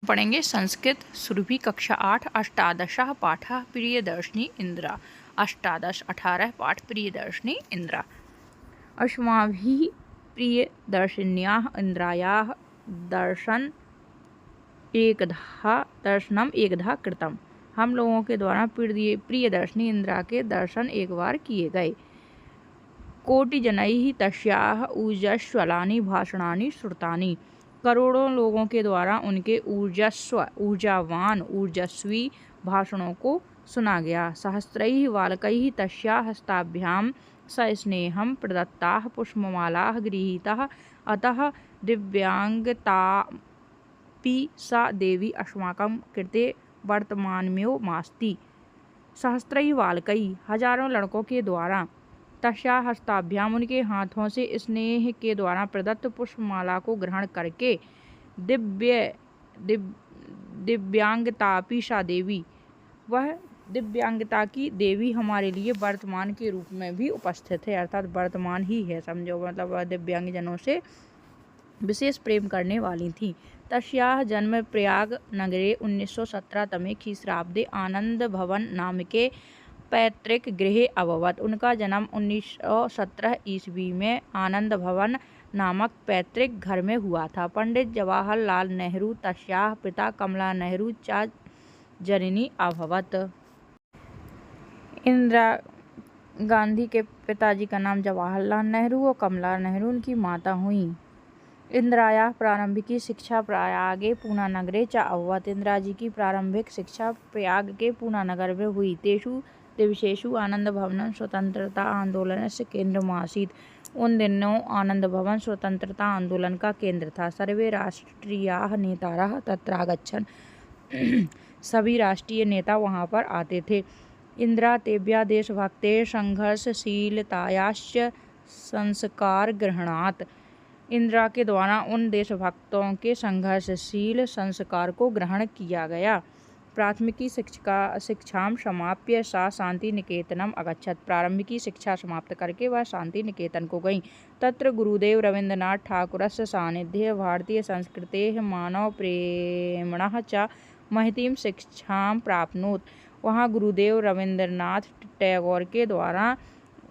पढ़ेंगे संस्कृत सुरभि कक्षा 8 अष्टादशः पाठः प्रियदर्शिनी इंद्रा। अष्टादश 18 पाठ प्रियदर्शिनी इंद्रा। अस्माभिः प्रियदर्शिन्याः इंद्रायाः दर्शनम एकधा कृतम। हम लोगों के द्वारा प्रियदर्शिनी इंद्रा के दर्शन एक बार किए गए। कोटिजनैः तस्याः ऊर्जस्वलानि भाषणानि श्रुतानि। करोड़ों लोगों के द्वारा उनके ऊर्जावान ऊर्जस्वी भाषणों को सुना गया। सहस्रैः बालकैः तस्याः हस्ताभ्यां सस्नेहं प्रदत्ताः पुष्पमालाः गृहीताः। अतः दिव्यांगतापि सा देवी अस्माकं कृते वर्तमानमेवमास्ति। सहस्रैः बालकैः हजारों लड़कों के द्वारा तस्या हस्ताभ्याम उनके हाथों से स्नेह के द्वारा प्रदत्त पुष्पमाला को ग्रहण करके दिव्यांगतापी सा देवी, वह दिव्यांगता की देवी हमारे लिए वर्तमान के रूप में भी उपस्थित है, अर्थात वर्तमान ही है समझो, मतलब वह दिव्यांगजनों से विशेष प्रेम करने वाली थी। तस्याः जन्म प्रयाग नगरे 1917 तमे खीसराब्दे आनंद भवन नाम के पैतृक गृहे अभवत। उनका जन्म 1917 ईस्वी में आनंद भवन नामक पैतृक घर में हुआ था। पंडित जवाहरलाल नेहरू तस्याः पिता कमला नेहरू च जननी अभवत। इंदिरा गांधी के पिताजी का नाम जवाहरलाल नेहरू और कमला नेहरू उनकी माता हुई। इंदिरायाः प्रारंभिकी शिक्षा प्रयागे पूना नगरे च अभवत। इंदिरा जी की प्रारंभिक शिक्षा प्रयाग के पूना नगर में हुई। तेषु दिवसेषु आनंद भवन स्वतंत्रता आंदोलनस्य केन्द्रमासीत्। उन दिनों आनंद भवन स्वतंत्रता आंदोलन का केंद्र था। सर्वे राष्ट्रीयाः नेतारः तत्रागच्छन्। सभी राष्ट्रीय नेता वहां पर आते थे। इंदिरा तेभ्यः देशभक्तेः संघर्षशीलतायाश्च संस्कार ग्रहणात्। इंदिरा के द्वारा उन देशभक्तों के संघर्षशील संस्कार को ग्रहण किया गया। प्राथमिकी शिक्षाम समाप्य सा शांति निकेतनम अगच्छत। प्रारंभिकी शिक्षा समाप्त करके वह शांति निकेतन को गई। तत्र गुरुदेव रवीन्द्रनाथ ठाकुरस्य सान्निध्ये भारतीय संस्कृतेः मानव प्रेमणः च महतीं शिक्षां प्राप्नोत। वहाँ गुरुदेव रवीन्द्रनाथ टैगोर के द्वारा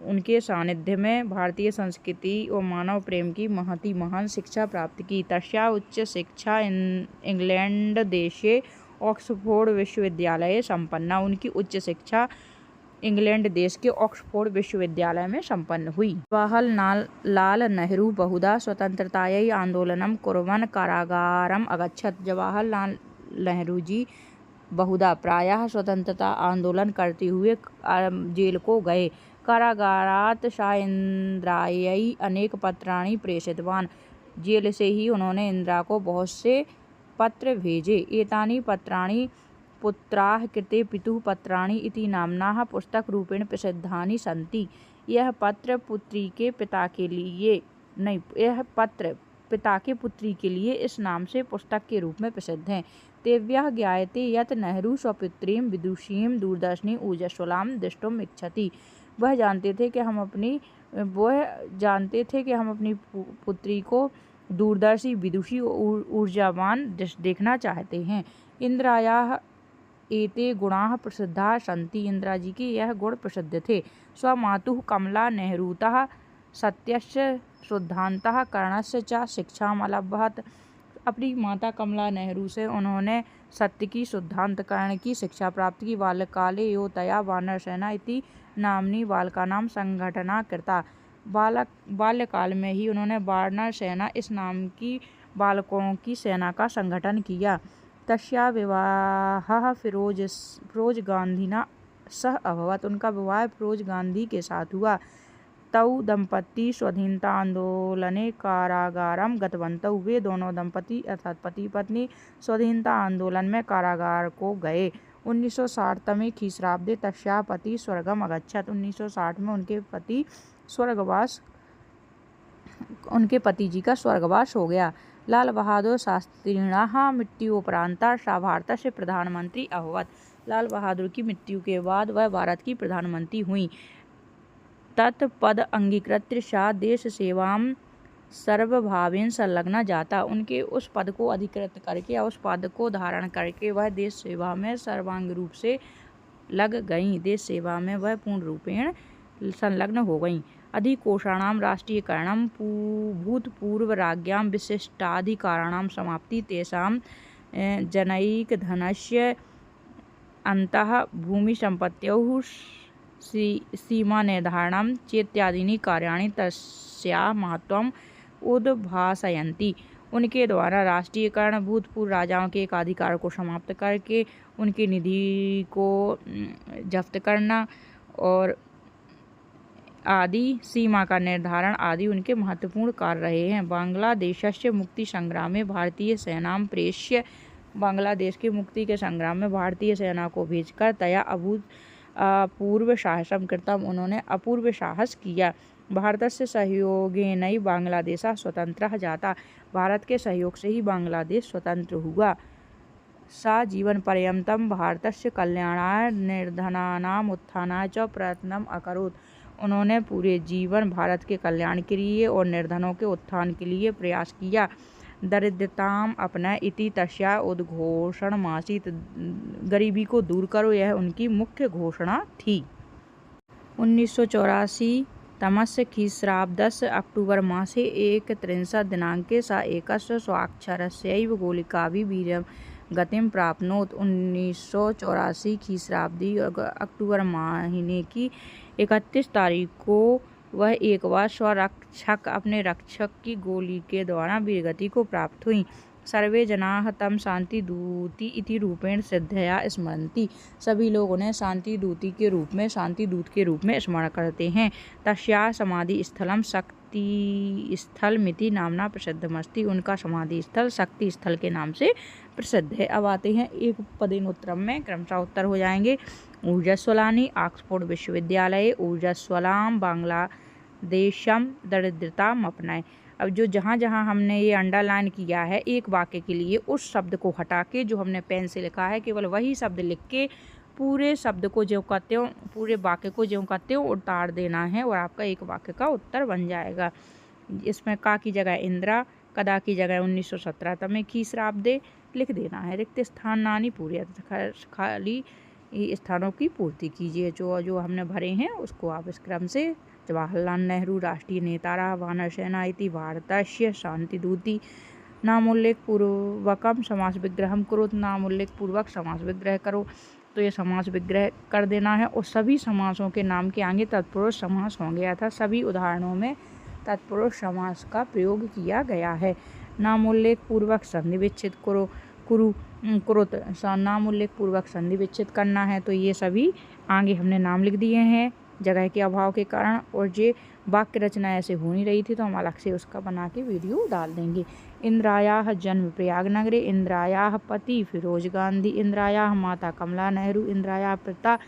उनके सानिध्य में भारतीय संस्कृति और मानव प्रेम की महती महान शिक्षा प्राप्त की। तस्या उच्च शिक्षा इंग्लैंड देशे ऑक्सफोर्ड विश्वविद्यालय संपन्ना। उनकी उच्च शिक्षा इंग्लैंड देश के ऑक्सफोर्ड विश्वविद्यालय में संपन्न हुई। जवाहरलाल नेहरू बहुधा स्वतंत्रतायै आंदोलनं कुर्वन् कारागारम् अगच्छत्। जवाहरलाल नेहरू जी बहुधा प्रायः स्वतंत्रता आंदोलन करते हुए जेल को गए। कारागारात् सा इंदिरायै अनेक पत्राणि प्रेषितवान्। जेल से ही उन्होंने इंदिरा को बहुत से पत्र भेजे। एतानि पत्राणि पुत्राः कृते पितुः पत्राणि इति नाम्नः पुस्तकरूपेण प्रसिद्धानि सन्ति। यह पत्र पिता के पुत्री के लिए इस नाम से पुस्तक के रूप में प्रसिद्ध हैं। तेभ्यः ज्ञायते यत् नेहरू स्वपुत्रीं विदुषीं दूरदर्शिनीं ऊर्ज्वलां द्रष्टुम् इच्छति। वह जानते थे कि हम अपनी पुत्री को दूरदर्शी विदुषी ऊर्जावान देखना चाहते हैं। इंदिरायाः एते गुणाः प्रसिद्धाः सन्ति। इंदिरा जी के यह गुण प्रसिद्ध थे। स्वमातुः कमला नेहरूतः सत्यस्य शुद्धान्तः करणस्य च शिक्षाम् अलभत। अपनी माता कमला नेहरू से उन्होंने सत्य की शुद्धांत करण की शिक्षा प्राप्त की। बाल्यकाले यो तया वानरसेना इति नाम्नी बालकानां संघटना कृता। बाल्यकाल में ही उन्होंने वानर सेना इस नाम की बालकों की सेना का संगठन किया। तस्या विवाहः फिरोज गांधीना सह अभवत। उनका विवाह फिरोज गांधी के साथ हुआ। तौ दंपती स्वाधीनता आंदोलने कारागारम गतवन्तौ। वे दोनों दंपति अर्थात पति पत्नी स्वाधीनता आंदोलन में कारागार को गए। 1960 तमे खीसराब्दे तस्याः पति स्वर्गम अगच्छत। 1960 में उनके पति जी का स्वर्गवास हो गया। लाल बहादुर शास्त्रिणः मृत्योपरांत सा भारतस्य प्रधानमंत्री अभवत। लाल बहादुर की मृत्यु के बाद वह भारत की प्रधानमंत्री हुई। तत्पद अंगीकृत्य सा देश सेवां सर्वभावेन संलग्न जाता। उनके उस पद को अधिकृत करके या उस पद को धारण करके वह देश सेवा में सर्वांग रूप से लग गईं। देश सेवा में वह पूर्ण रूपेण संलग्न हो गईं। अधिकोषाणां राष्ट्रीयकरणं भूतपूर्व राज्ञां विशिष्टाधिकाराणां समाप्ति तेषां जनैकधनस्य अन्तः भूमिसम्पत्त्योः सीमानिर्धारणं चेत्यादीनि कार्याणि तस्याः महत्त्वम् उद्भासयन्ति। उनके द्वारा राष्ट्रीयकरण भूतपूर्व राजाओं के एक अधिकार को समाप्त करके उनकी निधि को जब्त करना और आदि सीमा का निर्धारण आदि उनके महत्वपूर्ण कार्य रहे हैं। बांग्लादेशस्य मुक्ति संग्राम में भारतीय सेनां प्रेष्य बांग्लादेश की मुक्ति के संग्राम में भारतीय सेना को भेजकर तया अपूर्व साहसं कृतम्। उन्होंने अपूर्व साहस किया। भारतस्य सहयोगेनैव बांग्लादेशः स्वतन्त्रः जाता। भारत के सहयोग से ही बांग्लादेश स्वतंत्र हुआ। सा जीवनपर्यन्तं भारतस्य कल्याणाय निर्धनानाम् उत्थानाय च प्रयत्नम् अकरोत्। उन्होंने पूरे जीवन भारत के कल्याण के लिए और निर्धनों के उत्थान के लिए प्रयास किया। दरिद्रताम् अपनय इति तस्या उद्घोषणमासीत्। गरीबी को दूर करो, यह उनकी मुख्य घोषणा थी। 1984 तमस्य ख्रीस्ताब्दस्य अक्टूबर मासे 31 दिनाङ्के स एकस्य स्वाक्षरस्यैव गोलिकाभिः वीर्यं गतिं प्राप्नोत्। 1984 ख्रीस्ताब्दी अक्टूबर महीने की 31 तारीख को वह एक बार स्वरक्षक अपने रक्षक की गोली के द्वारा वीरगति को प्राप्त हुई। सर्वे जनाः तं शान्तिदूती इति रूपेण श्रद्धया स्मरन्ति। सभी लोग उन्हें शांतिदूती के रूप में शांतिदूत के रूप में स्मरण करते हैं। तस्याः समाधि स्थलं शक्ति स्थलमिति नामना प्रसिद्धमस्ति। उनका समाधि स्थल शक्ति स्थल के नाम से प्रसिद्ध है। अब आते हैं एक पदेनोत्तरम में, क्रमशः उत्तर हो जाएंगे। ऊर्जस्वलानि ऑक्सफोर्ड विश्वविद्यालय ऊर्जस्वलां बांग्लादेशम दरिद्रताम् अपनाए। अब जो जहाँ जहाँ हमने ये अंडरलाइन किया है एक वाक्य के लिए उस शब्द को हटा के जो हमने पेन से लिखा है केवल वही शब्द लिख के पूरे शब्द को ज्यों कहते हो पूरे वाक्य को ज्यों कहते हो उतार देना है और आपका एक वाक्य का उत्तर बन जाएगा। इसमें का की जगह इंदिरा, कदा की जगह 1917 तमें ख्रीस्ताब्दे लिख देना है। रिक्त स्थान नानी पूरे खाली स्थानों की पूर्ति कीजिए। जो जो हमने भरे हैं उसको आप इस क्रम से जवाहरलाल नेहरू राष्ट्रीय नेतारः वानरसेना इति भारतस्य शांतिदूती नामोल्लेख पूर्वकम समास विग्रहम करोत्। नामोल्लेख पूर्वक समास विग्रह करो, तो ये समास विग्रह कर देना है। और सभी समासों के नाम के आगे तत्पुरुष समास हो गया था। सभी उदाहरणों में तत्पुरुष समास का प्रयोग किया गया है। नामोल्लेख पूर्वक संधि विच्छेद कुरुत नामोल्लेख पूर्वक संधि विच्छेद करना है, तो ये सभी आगे हमने नाम लिख दिए हैं जगह के अभाव के कारण। और ये वाक्य रचना ऐसे हो नहीं रही थी तो हम अलग से उसका बना के वीडियो डाल देंगे। इंदिरायाः जन्म प्रयाग नगरे, इंदिरायाः पति फिरोज गांधी, इंदिरायाः माता कमला नेहरू, इंदिरायाः पिता